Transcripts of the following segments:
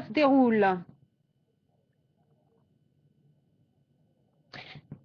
se déroule?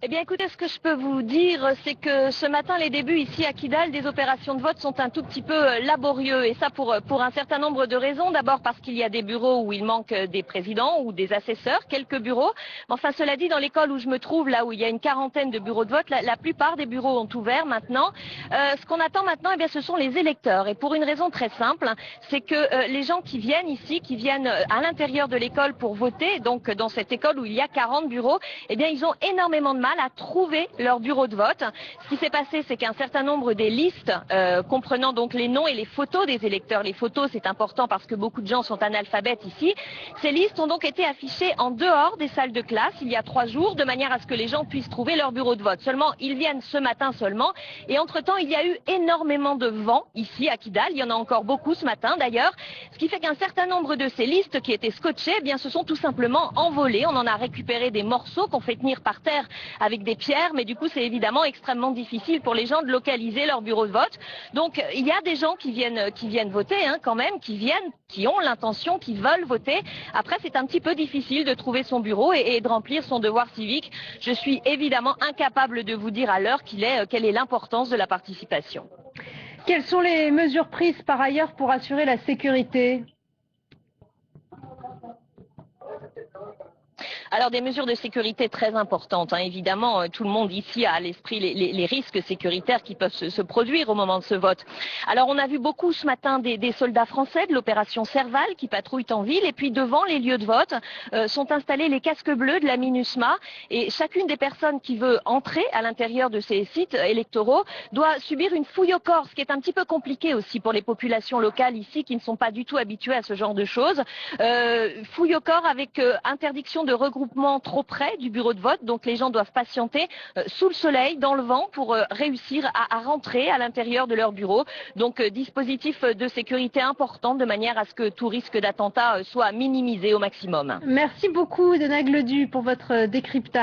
Eh bien, écoutez, ce que je peux vous dire, c'est que ce matin, les débuts ici à Kidal des opérations de vote sont un tout petit peu laborieux. Et ça pour un certain nombre de raisons. D'abord parce qu'il y a des bureaux où il manque des présidents ou des assesseurs, quelques bureaux. Mais enfin, cela dit, dans l'école où je me trouve, là où il y a une quarantaine de bureaux de vote, la plupart des bureaux ont ouvert maintenant. Ce qu'on attend maintenant, eh bien, ce sont les électeurs. Et pour une raison très simple, c'est que les gens qui viennent ici, qui viennent à l'intérieur de l'école pour voter, donc dans cette école où il y a 40 bureaux, eh bien, ils ont énormément de mal à trouver leur bureau de vote. Ce qui s'est passé, c'est qu'un certain nombre des listes comprenant donc les noms et les photos des électeurs, les photos c'est important parce que beaucoup de gens sont analphabètes ici, ces listes ont donc été affichées en dehors des salles de classe il y a 3 jours de manière à ce que les gens puissent trouver leur bureau de vote. Seulement, ils viennent ce matin seulement et entre-temps, il y a eu énormément de vent ici à Kidal, il y en a encore beaucoup ce matin d'ailleurs, ce qui fait qu'un certain nombre de ces listes qui étaient scotchées, eh bien, se sont tout simplement envolées. On en a récupéré des morceaux qu'on fait tenir par terre avec des pierres, mais du coup c'est évidemment extrêmement difficile pour les gens de localiser leur bureau de vote. Donc il y a des gens qui viennent voter quand même, qui ont l'intention, qui veulent voter. Après c'est un petit peu difficile de trouver son bureau et de remplir son devoir civique. Je suis évidemment incapable de vous dire à l'heure quelle est l'importance de la participation. Quelles sont les mesures prises par ailleurs pour assurer la sécurité? Alors des mesures de sécurité très importantes, évidemment, tout le monde ici a à l'esprit les risques sécuritaires qui peuvent se produire au moment de ce vote. Alors on a vu beaucoup ce matin des soldats français de l'opération Serval qui patrouillent en ville et puis devant les lieux de vote sont installés les casques bleus de la MINUSMA et chacune des personnes qui veut entrer à l'intérieur de ces sites électoraux doit subir une fouille au corps, ce qui est un petit peu compliqué aussi pour les populations locales ici qui ne sont pas du tout habituées à ce genre de choses. Fouille au corps avec interdiction de regroupement trop près du bureau de vote, donc les gens doivent patienter sous le soleil, dans le vent, pour réussir à rentrer à l'intérieur de leur bureau. Donc dispositif de sécurité important de manière à ce que tout risque d'attentat soit minimisé au maximum. Merci beaucoup, Dona Gledu, pour votre décryptage.